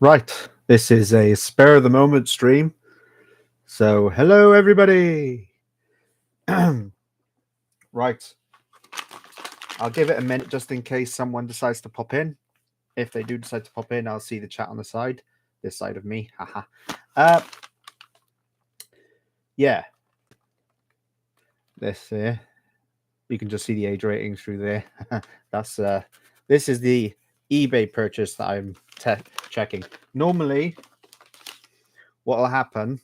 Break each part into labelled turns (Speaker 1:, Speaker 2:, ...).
Speaker 1: Right, this is a spare of the moment stream. So, hello everybody. Right, I'll give it a minute just in case someone decides to pop in. If they do decide to pop in, I'll see the chat on the side, this side of me. Haha. Yeah, this here. You can just see the age ratings through there. That's this is the eBay purchase that I'm checking. Normally, what will happen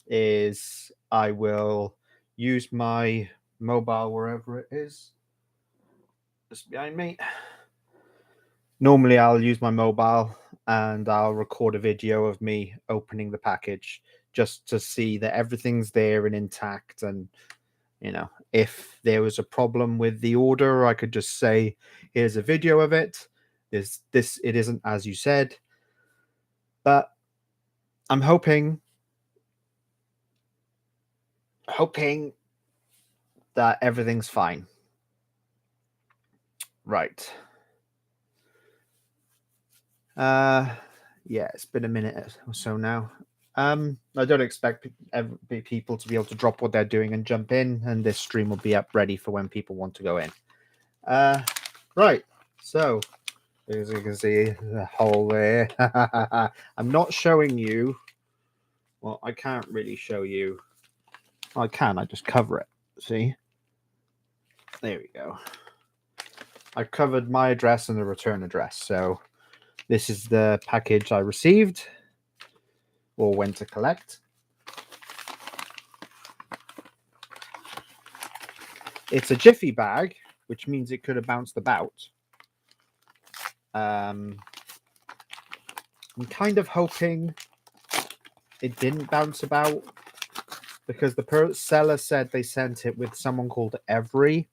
Speaker 1: is I will use my mobile wherever it is. Just behind me. Normally, I'll use my mobile and I'll record a video of me opening the package just to see that everything's there and intact. And, if there was a problem with the order, I could just say, here's a video of it. It isn't as you said. But I'm hoping that everything's fine. Right. Yeah, it's been a minute or so now. I don't expect people to be able to drop what they're doing and jump in, and this stream will be up ready for when people want to go in. Right. So, as you can see, the hole there. I'm not showing you. Well, I can't really show you. Well, I can. I just cover it. See? There we go. I covered my address and the return address. So, this is the package I received or went to collect. It's a jiffy bag, which means it could have bounced about. I'm kind of hoping it didn't bounce about because the seller said they sent it with someone called Every.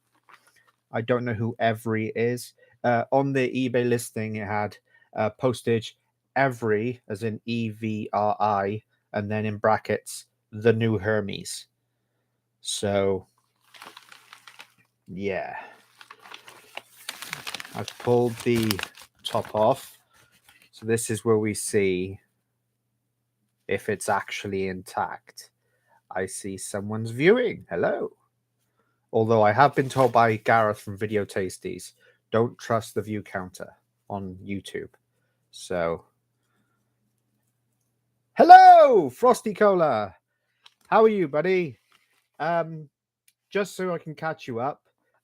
Speaker 1: I don't know who Every is. On the eBay listing, it had postage Every, as in EVRI, and then in brackets, the new Hermes. So, yeah. I've pulled the top off. So this is where we see if it's actually intact. I see someone's viewing. Hello. Although I have been told by Gareth from Video Tasties, don't trust the view counter on YouTube. So, hello, Frosty Cola. How are you, buddy? Just so I can catch you up,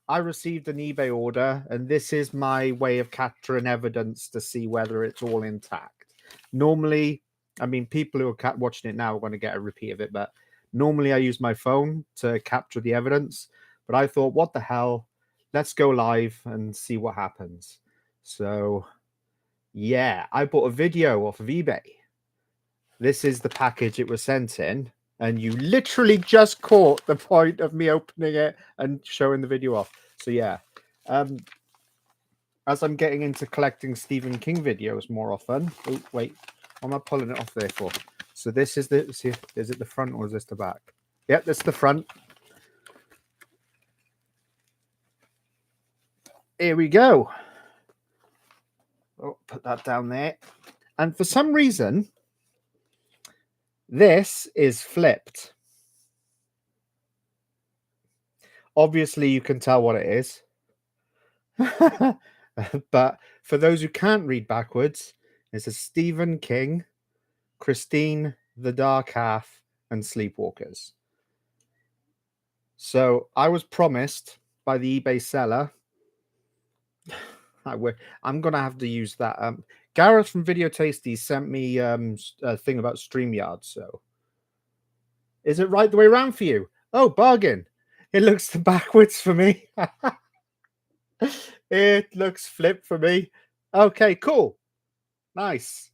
Speaker 1: I received an eBay order, and this is my way of capturing evidence to see whether it's all intact. Normally, I mean, people who are watching it now are going to get a repeat of it, but normally I use my phone to capture the evidence. But I thought, what the hell? Let's go live and see what happens. So, yeah, I bought a video off of eBay. This is the package it was sent in. And you literally just caught the point of me opening it and showing the video off. So, yeah. As I'm getting into collecting Stephen King videos more often. Oh, wait. What am I pulling it off there for? So this is the... See, is it the front or is this the back? Yep, that's the front. Here we go. Oh, put that down there. And for some reason, this is flipped. Obviously, you can tell what it is. But for those who can't read backwards, it's a Stephen King, Christine, The Dark Half, and Sleepwalkers. So I was promised by the eBay seller. I'm going to have to use that. Gareth from Video Tasty sent me a thing about StreamYard. So is it right the way around for you? Oh, bargain. It looks backwards for me. It looks flipped for me. Okay, cool. Nice.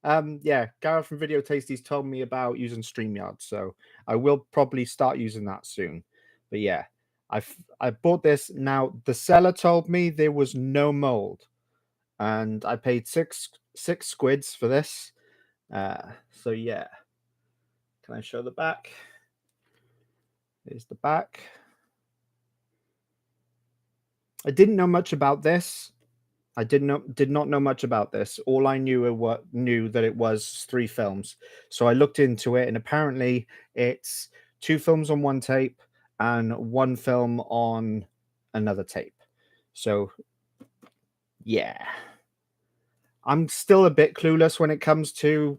Speaker 1: Yeah, Gareth from Video Tasties told me about using StreamYard, so I will probably start using that soon. But yeah, I bought this. Now the seller told me there was no mold, and I paid six squids for this. So yeah, can I show the back? Here's the back. I didn't know much about this. I did not know much about this. All I knew that it was 3 films. So I looked into it, and apparently it's 2 films on one tape and 1 film on another tape. So yeah. I'm still a bit clueless when it comes to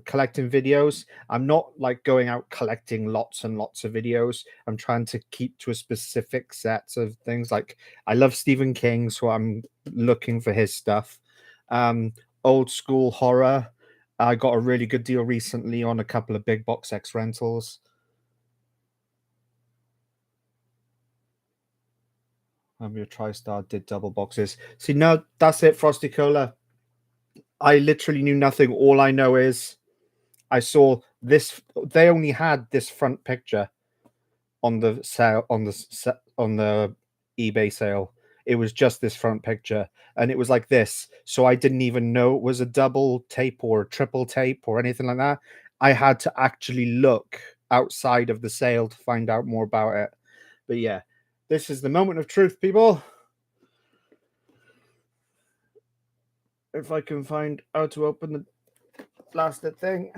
Speaker 1: collecting videos. I'm not like going out collecting lots and lots of videos. I'm trying to keep to a specific set of things. Like I love Stephen King, so I'm looking for his stuff. Um, Old school horror. I got a really good deal recently on a couple of big box X rentals. Your TriStar did double boxes. See, no, that's it, Frosty Cola. I literally knew nothing. All I know is I saw this. They only had this front picture on the sale on the eBay sale. It was just this front picture, and it was like this. So I didn't even know it was a double tape or a triple tape or anything like that. I had to actually look outside of the sale to find out more about it. But yeah, this is the moment of truth, people. If I can find how to open the blasted thing.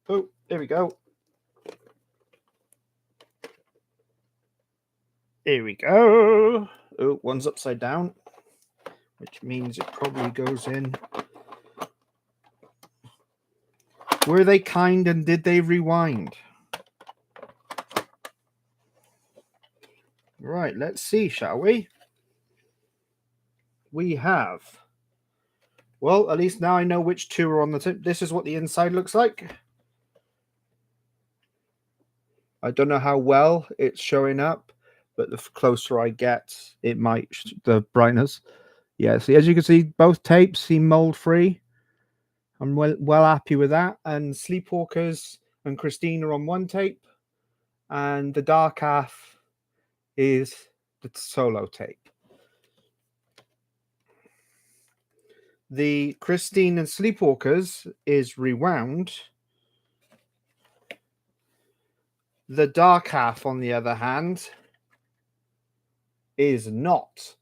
Speaker 1: Oh, here we go. Here we go. Oh, one's upside down, which means it probably goes in. Were they kind and did they rewind? Right, let's see, shall we? We have. Well, at least now I know which 2 are on the tip. This is what the inside looks like. I don't know how well it's showing up, but the closer I get, it might, the brightness. Yeah, see, as you can see, both tapes seem mold-free. I'm well happy with that. And Sleepwalkers and Christine are on one tape, and the Dark Half is the solo tape. The Christine and Sleepwalkers is rewound. The Dark Half, on the other hand, is not.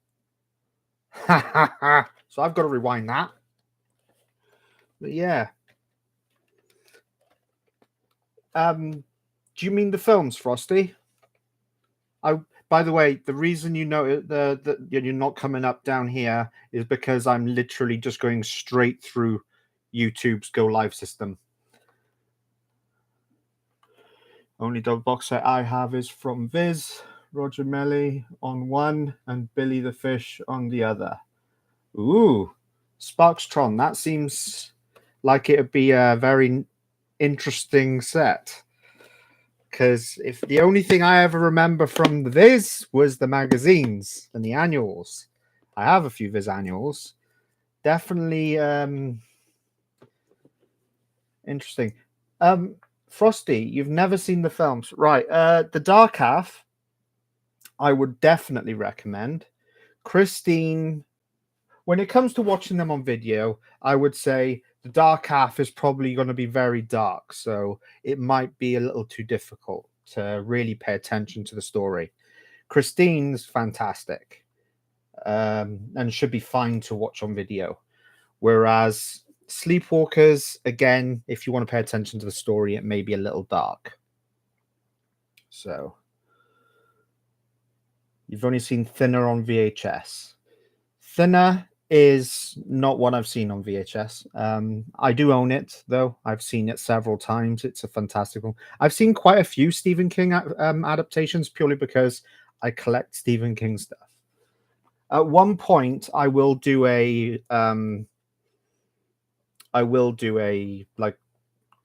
Speaker 1: So I've got to rewind that. But yeah. Do you mean the films, Frosty? By the way, the reason you know that you're not coming up down here is because I'm literally just going straight through YouTube's Go Live system. Only double box set I have is from Viz, Roger Melly on one, and Billy the Fish on the other. Ooh, Sparkstron. That seems like it would be a very interesting set. Because if the only thing I ever remember from the Viz was the magazines and the annuals. I have a few Viz annuals. Definitely interesting. Frosty, you've never seen the films. Right. The Dark Half, I would definitely recommend. Christine, when it comes to watching them on video, I would say the Dark Half is probably going to be very dark, so it might be a little too difficult to really pay attention to the story. Christine's fantastic, and should be fine to watch on video. Whereas Sleepwalkers, again, if you want to pay attention to the story, it may be a little dark. So you've only seen Thinner on VHS. Thinner is not one I've seen on VHS. I do own it, though. I've seen it several times. It's a fantastic one. I've seen quite a few Stephen King adaptations purely because I collect Stephen King stuff. At one point, I will do a like,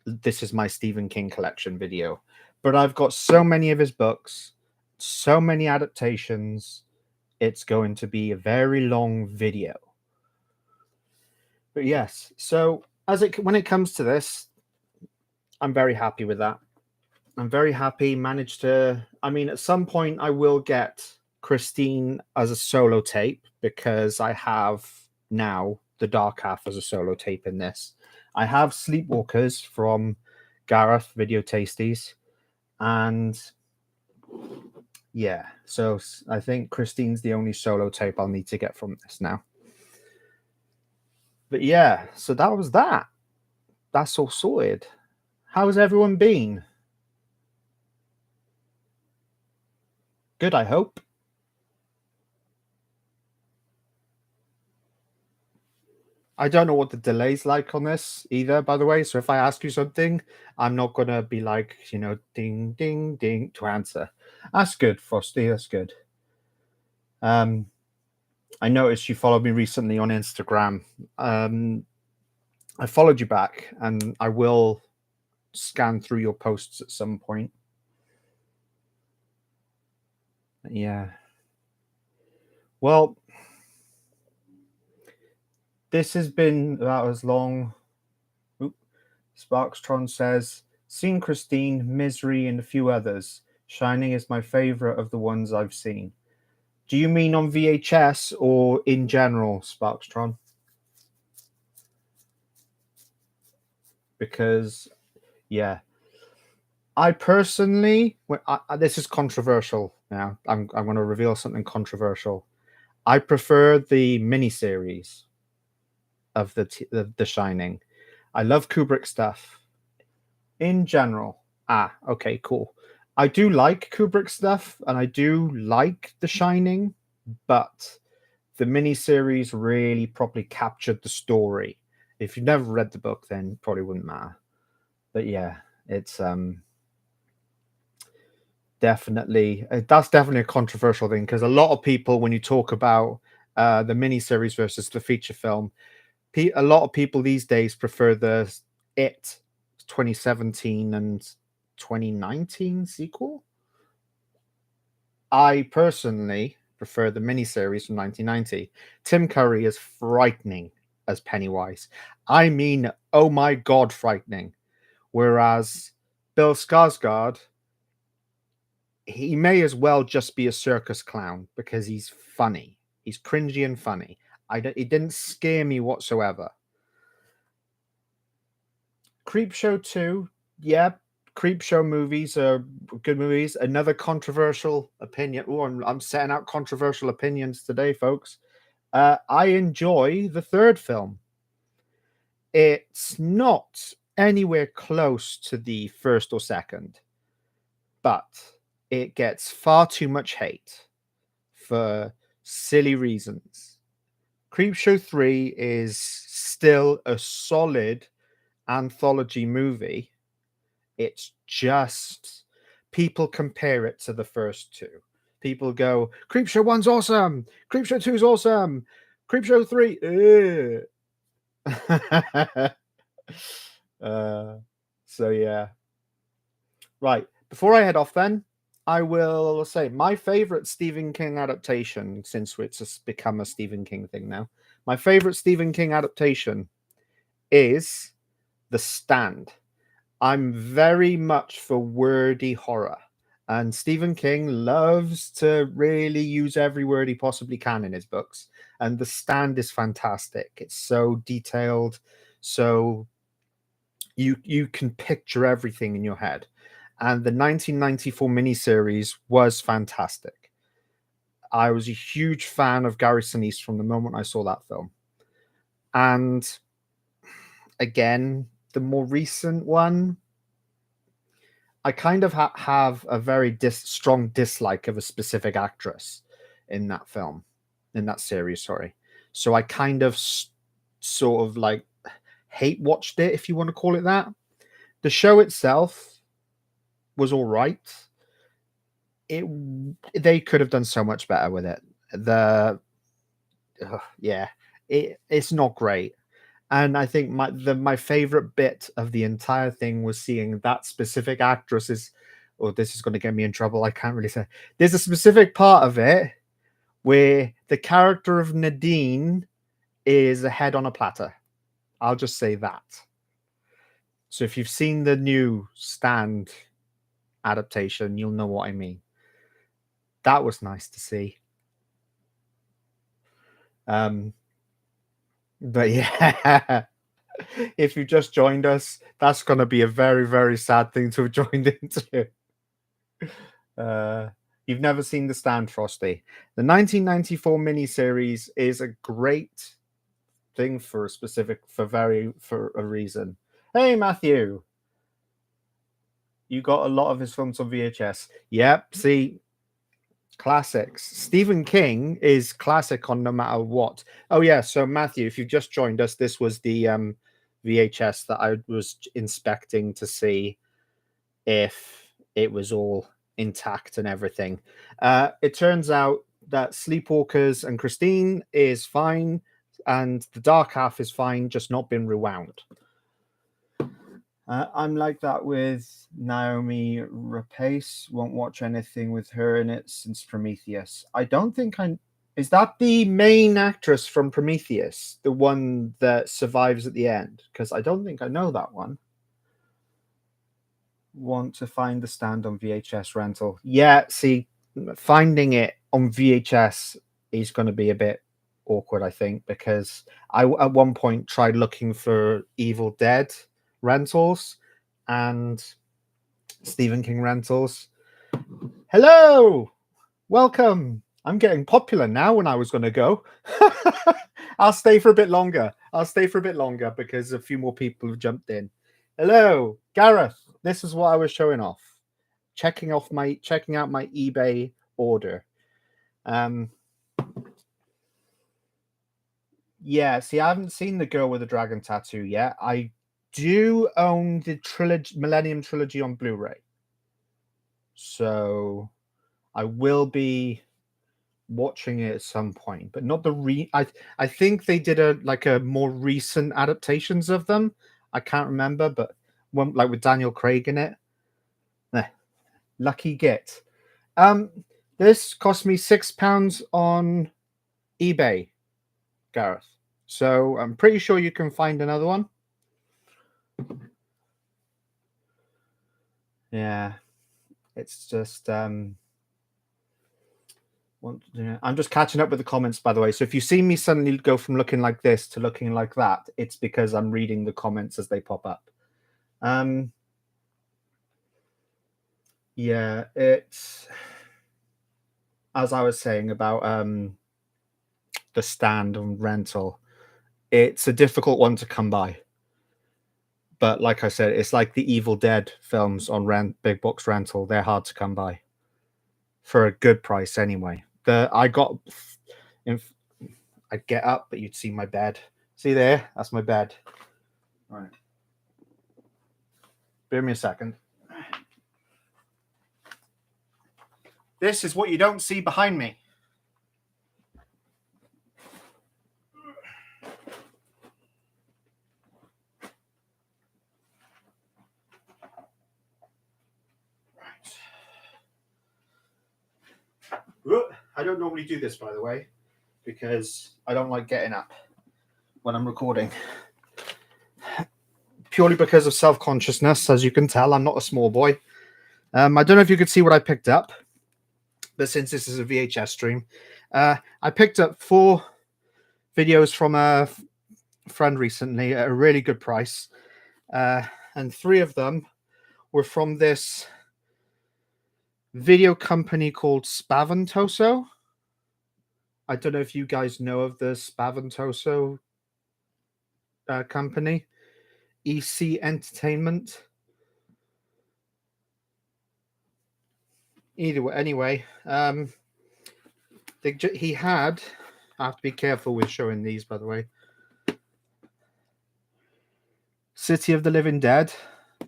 Speaker 1: this is my Stephen King collection video. But I've got so many of his books, so many adaptations. It's going to be a very long video. But yes, so when it comes to this, I'm very happy with that. I'm very happy. Managed to. I mean, at some point, I will get Christine as a solo tape because I have now the Dark Half as a solo tape in this. I have Sleepwalkers from Gareth Video Tasties, and Yeah, so I think Christine's the only solo tape I'll need to get from this now. But yeah, so that was that. That's all sorted. How's everyone been? Good, I hope. I don't know what the delay's like on this either, by the way. So if I ask you something, I'm not gonna be like, ding, ding, ding to answer. That's good, Frosty. That's good. Um, I noticed you followed me recently on Instagram. I followed you back, and I will scan through your posts at some point. Yeah. Well, this has been about as long. Oop, Sparkstron says, seen Christine, Misery, and a few others. Shining is my favorite of the ones I've seen. Do you mean on VHS or in general, Sparkstron? Because, yeah, I personally, this is controversial now. I'm going to reveal something controversial. I prefer the miniseries of the Shining. I love Kubrick stuff in general. Okay, cool. I do like Kubrick stuff, and I do like The Shining, but the miniseries really properly captured the story. If you've never read the book, then it probably wouldn't matter. But yeah, it's definitely that's definitely a controversial thing, because a lot of people, when you talk about the miniseries versus the feature film, a lot of people these days prefer the It 2017 and 2019 sequel. I personally prefer the miniseries from 1990. Tim Curry is frightening as Pennywise. I mean, oh my god, frightening. Whereas Bill Skarsgård, he may as well just be a circus clown because he's funny. He's cringy and funny. It didn't scare me whatsoever. Creepshow 2, yeah, Creepshow movies are good movies. Another controversial opinion. Oh, I'm setting out controversial opinions today, folks. I enjoy the third film. It's not anywhere close to the first or second, but it gets far too much hate for silly reasons. Creepshow 3 is still a solid anthology movie. It's just people compare it to the first two. People go, Creepshow 1's awesome, Creepshow 2's awesome, Creepshow 3. uh, so yeah. Right. Before I head off then, I will say my favorite Stephen King adaptation, since it's become a Stephen King thing now. My favorite Stephen King adaptation is The Stand. I'm very much for wordy horror, and Stephen King loves to really use every word he possibly can in his books. And The Stand is fantastic. It's so detailed, so you can picture everything in your head. And the 1994 miniseries was fantastic. I was a huge fan of Gary Sinise from the moment I saw that film. And again, the more recent one, I kind of have a very strong dislike of a specific actress in that film, in that series, sorry. So I kind of sort of like hate watched it, if you want to call it that. The show itself was all right. They could have done so much better with it. Yeah, it's not great. And I think my favorite bit of the entire thing was seeing that specific actress's. Oh, this is going to get me in trouble. I can't really say. There's a specific part of it where the character of Nadine is a head on a platter. I'll just say that. So if you've seen the new Stand adaptation, you'll know what I mean. That was nice to see. But yeah, if you just joined us, that's going to be a very, very sad thing to have joined into. Uh, You've never seen The Stand, Frosty. The 1994 miniseries is a great thing for a reason. Hey, Matthew. You got a lot of his films on VHS. Yep, see, classics. Stephen King is classic on no matter what. Oh yeah, so Matthew, if you've just joined us, this was the VHS that I was inspecting to see if it was all intact and everything. It turns out that Sleepwalkers and Christine is fine, and the Dark Half is fine, just not been rewound. I'm like that with Naomi Rapace. Won't watch anything with her in it since Prometheus. I don't think I... Is that the main actress from Prometheus? The one that survives at the end? Because I don't think I know that one. Want to find The Stand on VHS rental. Yeah, see, finding it on VHS is going to be a bit awkward, I think, because I at one point tried looking for Evil Dead rentals and Stephen King rentals. Hello, welcome. I'm getting popular now when I was going to go. I'll stay for a bit longer. Because a few more people have jumped in. Hello, Gareth. This is what I was showing off. Checking out my eBay order. Yeah, see, I haven't seen The Girl with the Dragon Tattoo yet. I do own the Millennium Trilogy on Blu-ray. So I will be watching it at some point, but not the I think they did a more recent adaptations of them. I can't remember, but one like with Daniel Craig in it. Lucky get. This cost me £6 on eBay, Gareth. So I'm pretty sure you can find another one. Yeah, it's just I'm just catching up with the comments, by the way. So if you see me suddenly go from looking like this to looking like that, it's because I'm reading the comments as they pop up. Yeah, it's as I was saying about The Stand on rental. It's a difficult one to come by. But like I said, it's like the Evil Dead films on big box rental. They're hard to come by for a good price anyway. I'd get up, but you'd see my bed. See there? That's my bed. All right. Bear me a second. This is what you don't see behind me. I don't normally do this, by the way, because I don't like getting up when I'm recording. Purely because of self-consciousness. As you can tell, I'm not a small boy. I don't know if you could see what I picked up, but since this is a VHS stream, I picked up 4 videos from a friend recently at a really good price, and 3 of them were from this video company called Spaventoso. I don't know if you guys know of the Spaventoso company. EC Entertainment. Either way, anyway, he had. I have to be careful with showing these, by the way. City of the Living Dead.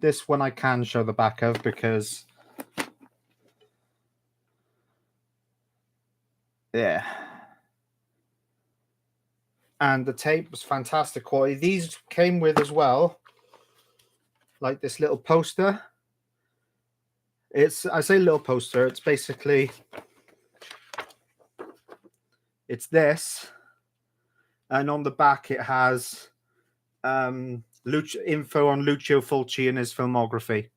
Speaker 1: This one I can show the back of because, yeah. And the tape was fantastic quality. These came with as well, like this little poster. I say little poster. It's basically, it's this, and on the back it has info on Lucio Fulci and his filmography.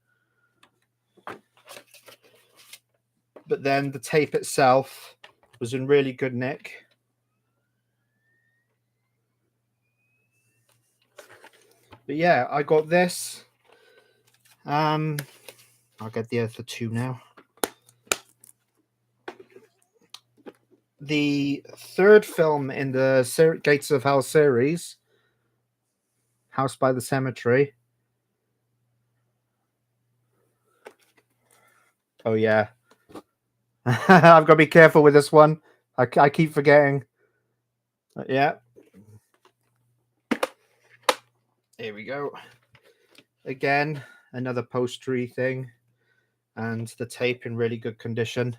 Speaker 1: But then the tape itself was in really good nick. But yeah, I got this. I'll get the other 2 now. the third film in the Gates of Hell series, House by the Cemetery. Oh yeah, I've got to be careful with this one. I keep forgetting. Yeah, here we go. Again, another postery thing, and the tape in really good condition.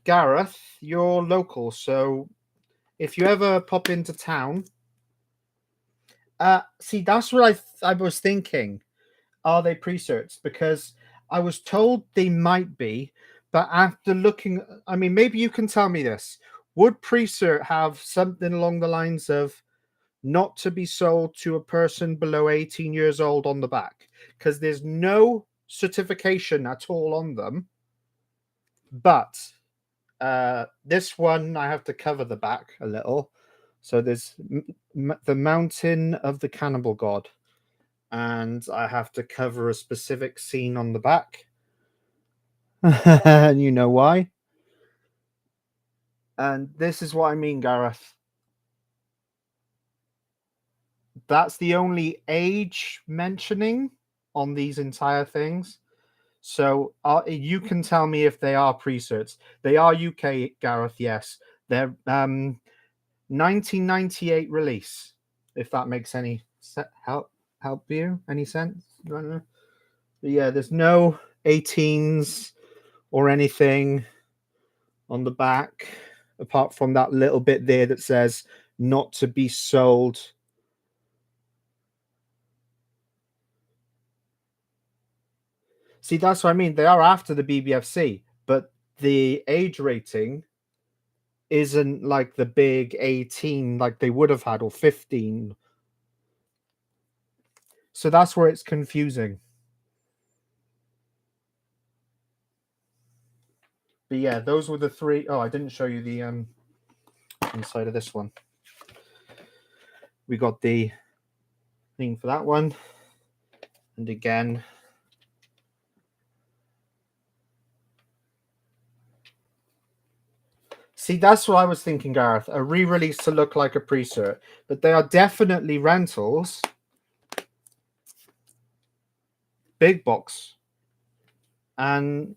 Speaker 1: Gareth, you're local, so if you ever pop into town, see, that's what I was thinking. Are they pre-certs? Because I was told they might be, but after looking, I mean, maybe you can tell me this. Would pre-cert have something along the lines of not to be sold to a person below 18 years old on the back? Because there's no certification at all on them. But this one, I have to cover the back a little. So there's the Mountain of the Cannibal God. And I have to cover a specific scene on the back. And you know why. And this is what I mean, Gareth. That's the only age mentioning on these entire things. So you can tell me if they are pre-certs. They are UK, Gareth, yes. They're 1998 release, if that makes any help you? Any sense? I don't know. But yeah, there's no 18s or anything on the back, apart from that little bit there that says not to be sold. See, that's what I mean. They are after the BBFC, but the age rating isn't like the big 18 like they would have had, or 15. So that's where it's confusing. But yeah, those were the three. Oh, I didn't show you the inside of this one. We got the thing for that one. And again, see, that's what I was thinking, Gareth. A re-release to look like a pre-cert, but they are definitely rentals. Big box. And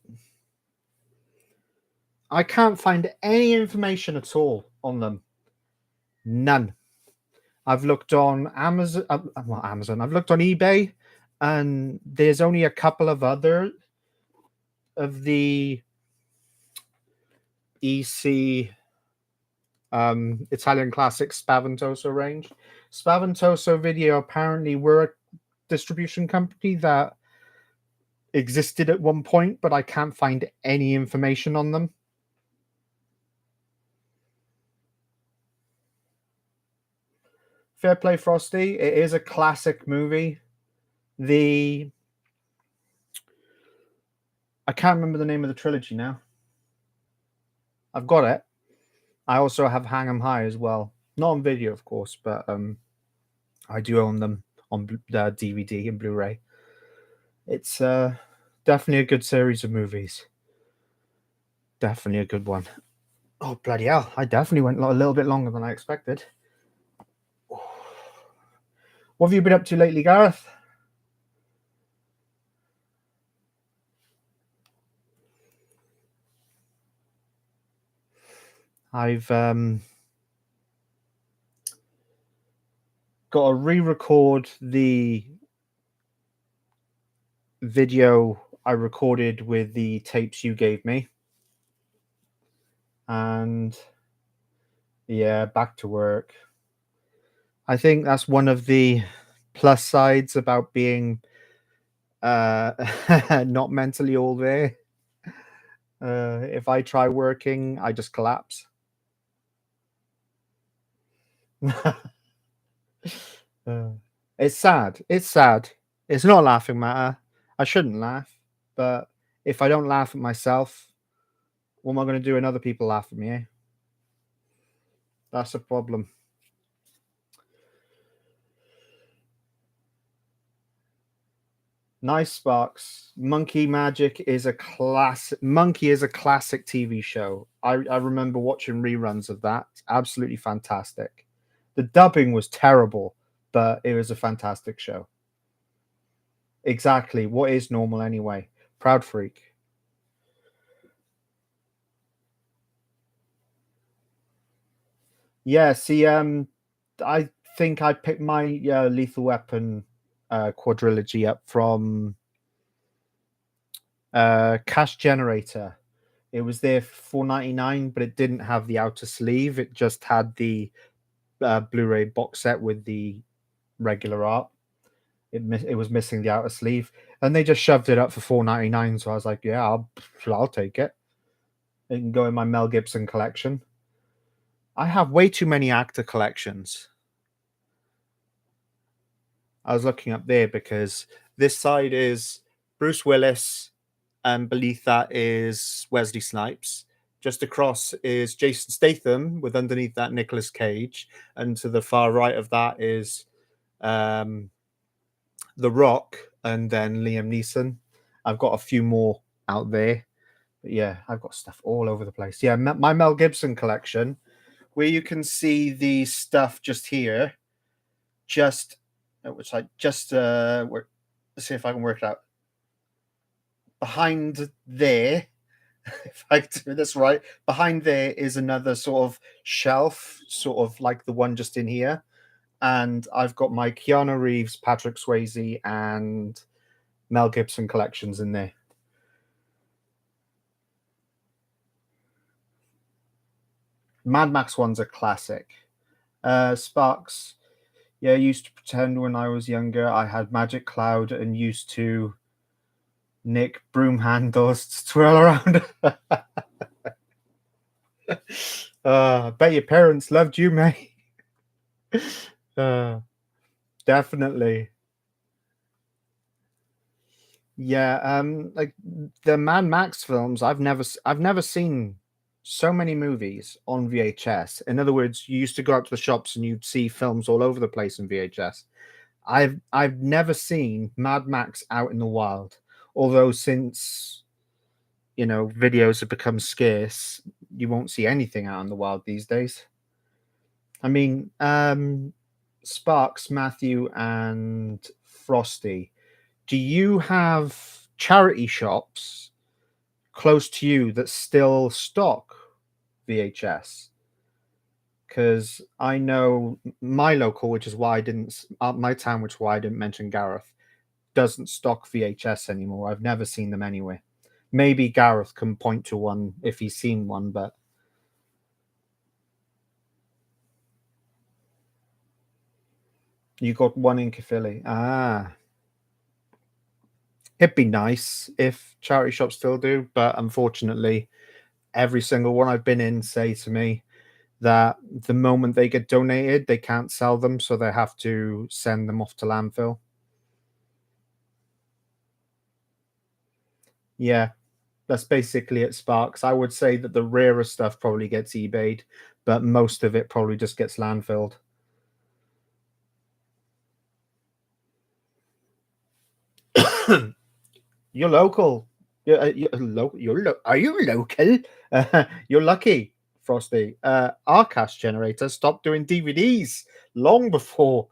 Speaker 1: I can't find any information at all on them. None. I've looked on Amazon. Well, Amazon. I've looked on eBay, and there's only a couple of other of the EC Italian classic Spaventoso range. Spaventoso Video apparently were a distribution company that existed at one point, but I can't find any information on them. Fair play, Frosty. It is a classic movie. I can't remember the name of the trilogy now. I've got it. I also have Hang 'em High as well. Not on video, of course, but I do own them on DVD and Blu-ray. It's definitely a good series of movies. Definitely a good one. Oh, bloody hell. I definitely went a little bit longer than I expected. What have you been up to lately, Gareth? I've got to re-record the video I recorded with the tapes you gave me. And yeah, back to work. I think that's one of the plus sides about being not mentally all there. If I try working, I just collapse. It's sad. It's sad. It's not a laughing matter. I shouldn't laugh, but if I don't laugh at myself, what am I going to do when other people laugh at me? Eh? That's a problem. Nice, Sparks. Monkey Magic is a classic. Monkey is a classic TV show. I remember watching reruns of that. Absolutely fantastic. The dubbing was terrible, but it was a fantastic show. Exactly. What is normal anyway? Proud Freak. Yeah. See, I think I picked my Lethal Weapon quadrilogy up from Cash Generator. It was there for 4.99, but it didn't have the outer sleeve. It just had the Blu-ray box set with the regular art. It was missing the outer sleeve, and they just shoved it up for 4.99. So I was like, yeah, I'll take it. It can go in my Mel Gibson collection. I have way too many actor collections. I was looking up there because this side is Bruce Willis, and beneath that is Wesley Snipes. Just across is Jason Statham, with underneath that Nicolas Cage, and to the far right of that is um, The Rock, and then Liam Neeson. I've got a few more out there, but yeah, I've got stuff all over the place. Yeah, my Mel Gibson collection, where you can see the stuff just here, just which I just let's see if I can work it out. Behind there, if I do this right, behind there is another sort of shelf, sort of like the one just in here. And I've got my Keanu Reeves, Patrick Swayze, and Mel Gibson collections in there. Mad Max one's a classic. Sparks, yeah, I used to pretend when I was younger I had Magic Cloud and used to nick broom handles to twirl around. Bet your parents loved you, mate. Uh, definitely. Yeah, like the Mad Max films, I've never seen so many movies on VHS. In other words, you used to go out to the shops and you'd see films all over the place in VHS. I've never seen Mad Max out in the wild. Although since videos have become scarce, you won't see anything out in the wild these days. I mean, Sparks, Matthew, and Frosty, do you have charity shops close to you that still stock VHS? Because I know my local, which is why I didn't, my town, which is why I didn't mention Gareth, doesn't stock VHS anymore. I've never seen them anywhere. Maybe Gareth can point to one if he's seen one, but you got one in Caerphilly. Ah, it'd be nice if charity shops still do, but unfortunately, every single one I've been in say to me that the moment they get donated, they can't sell them, so they have to send them off to landfill. Yeah, that's basically it, Sparks. I would say that the rarer stuff probably gets eBayed, but most of it probably just gets landfilled. You're local. Are you local? You're lucky, Frosty. Our cash generator stopped doing DVDs long before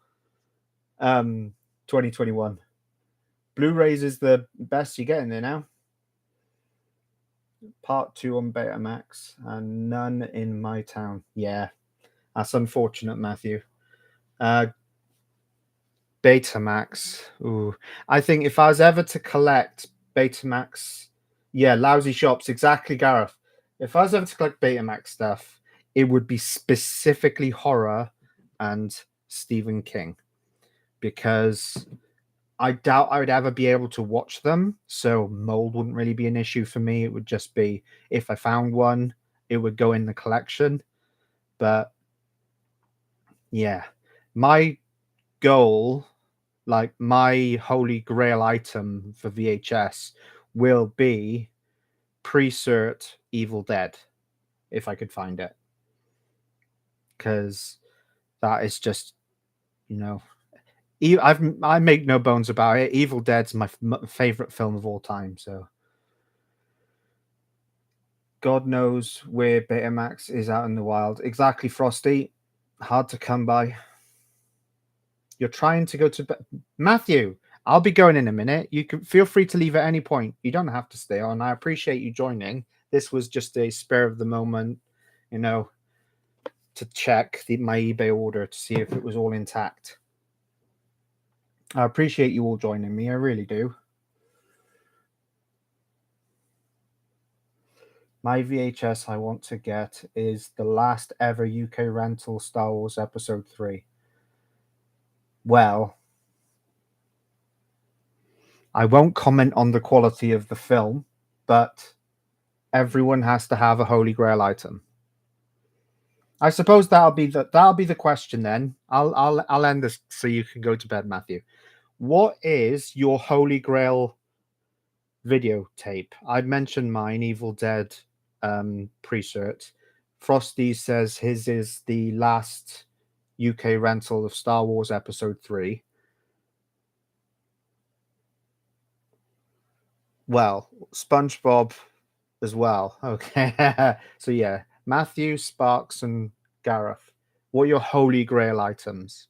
Speaker 1: 2021. Blu-rays is the best you get in there now. Part 2 on Betamax and none in my town. Yeah, that's unfortunate, Matthew. Uh, Betamax. Ooh, I think if I was ever to collect Betamax, yeah, lousy shops. Exactly, Gareth. If I was ever to collect Betamax stuff, it would be specifically horror and Stephen King because I doubt I would ever be able to watch them. So mold wouldn't really be an issue for me. It would just be if I found one, it would go in the collection. But yeah, my goal, like my holy grail item for VHS, will be pre-cert Evil Dead if I could find it, because that is just you know I make no bones about it. Evil Dead's my favorite film of all time. So God knows where Betamax is out in the wild. Exactly, Frosty. Hard to come by. You're trying to go to bed. Matthew, I'll be going in a minute. You can feel free to leave at any point. You don't have to stay on. I appreciate you joining. This was just a spare of the moment, you know, to check my eBay order to see if it was all intact. I appreciate you all joining me. I really do. My VHS I want to get is the last ever UK rental Star Wars Episode 3. Well, I won't comment on the quality of the film, but everyone has to have a Holy Grail item. I suppose that'll be the question then. I'll end this so you can go to bed, Matthew. What is your Holy Grail videotape? I mentioned mine, Evil Dead pre-cert. Frosty says his is the last UK rental of Star Wars Episode 3. Well, SpongeBob as well. Okay. So yeah, Matthew, Sparks, and Gareth. What are your Holy Grail items?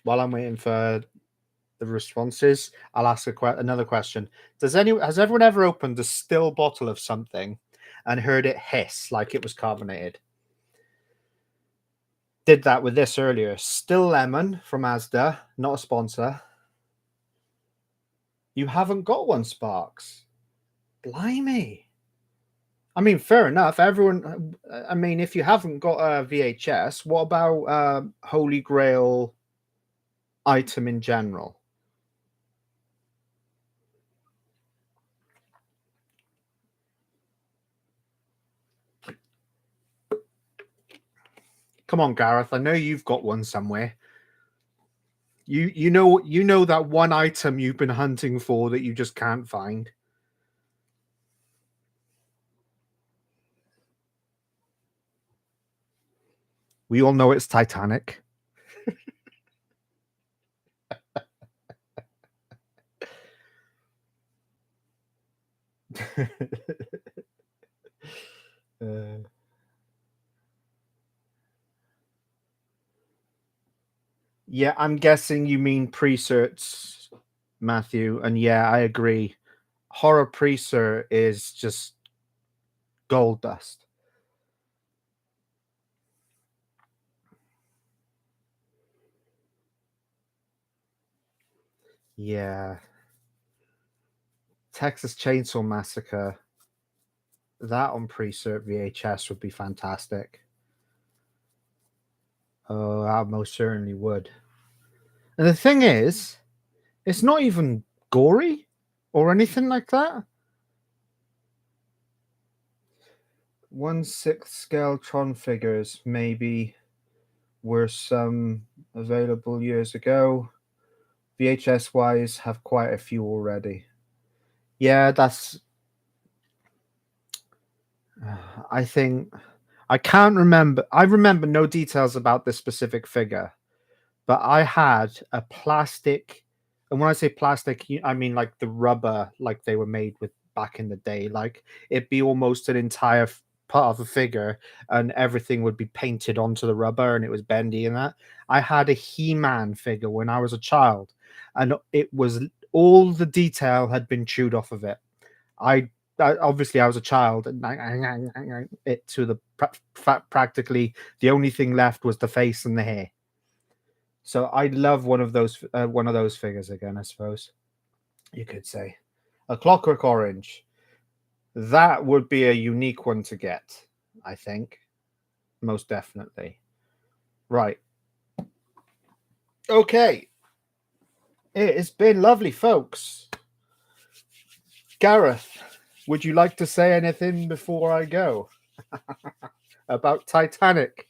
Speaker 1: While I'm waiting for the responses, I'll ask another question. Has everyone ever opened a still bottle of something and heard it hiss like it was carbonated? Did that with this earlier. Still lemon from Asda, not a sponsor. You haven't got one, Sparks. Blimey. I mean, fair enough. Everyone. I mean, if you haven't got a VHS, what about Holy Grail item in general? Come on, Gareth. I know you've got one somewhere. You know that one item you've been hunting for that you just can't find. We all know it's Titanic. uh, yeah, I'm guessing you mean pre-certs, Matthew. And yeah, I agree. Horror pre-cert is just gold dust. Yeah. Texas Chainsaw Massacre. That on pre-cert VHS would be fantastic. Oh, I most certainly would. And the thing is, it's not even gory or anything like that. 1/6 scale Tron figures maybe were some available years ago. VHS wise, have quite a few already. Yeah, that's. I think I can't remember. I remember no details about this specific figure, but I had a plastic, and when I say plastic, I mean like the rubber, like they were made with back in the day. Like it'd be almost an entire part of a figure, and everything would be painted onto the rubber, and it was bendy and that. I had a He-Man figure when I was a child, and it was all the detail had been chewed off of it. I obviously I was a child, and it to the practically the only thing left was the face and the hair. So I'd love one of those figures again. I suppose you could say a Clockwork Orange. That would be a unique one to get. I think most definitely. Right. Okay. It's been lovely, folks. Gareth, would you like to say anything before I go about Titanic?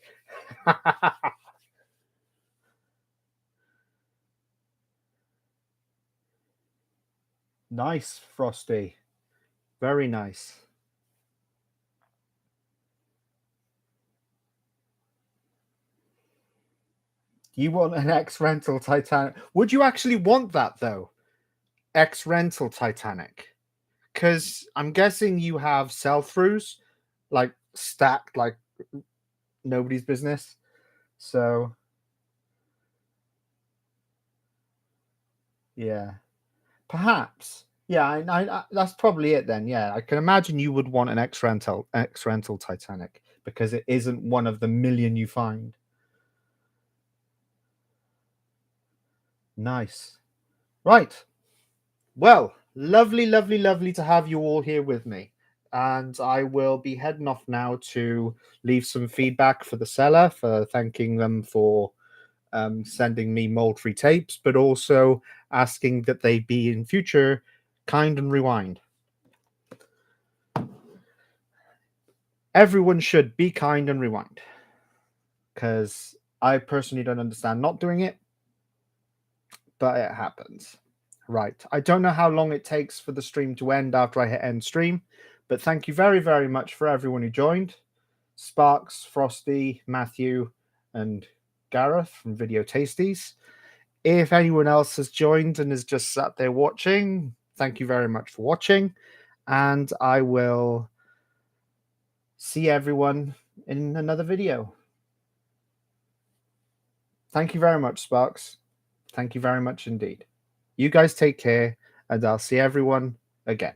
Speaker 1: Nice, Frosty. Very nice. You want an X rental Titanic? Would you actually want that though? X rental Titanic? Because I'm guessing you have sell throughs like stacked like nobody's business. So yeah, perhaps. Yeah, that's probably it then. Yeah, I can imagine you would want an X rental Titanic because it isn't one of the million you find. Nice. Right. Well, lovely, lovely, lovely to have you all here with me. And I will be heading off now to leave some feedback for the seller for thanking them for sending me mold free tapes, but also asking that they be in future kind and rewind. Everyone should be kind and rewind because I personally don't understand not doing it, but it happens. Right. I don't know how long it takes for the stream to end after I hit end stream, but thank you very, very much for everyone who joined. Sparks, Frosty, Matthew, and Gareth from Video Tasties. If anyone else has joined and is just sat there watching, thank you very much for watching. And I will see everyone in another video. Thank you very much, Sparks. Thank you very much indeed. You guys take care, and I'll see everyone again.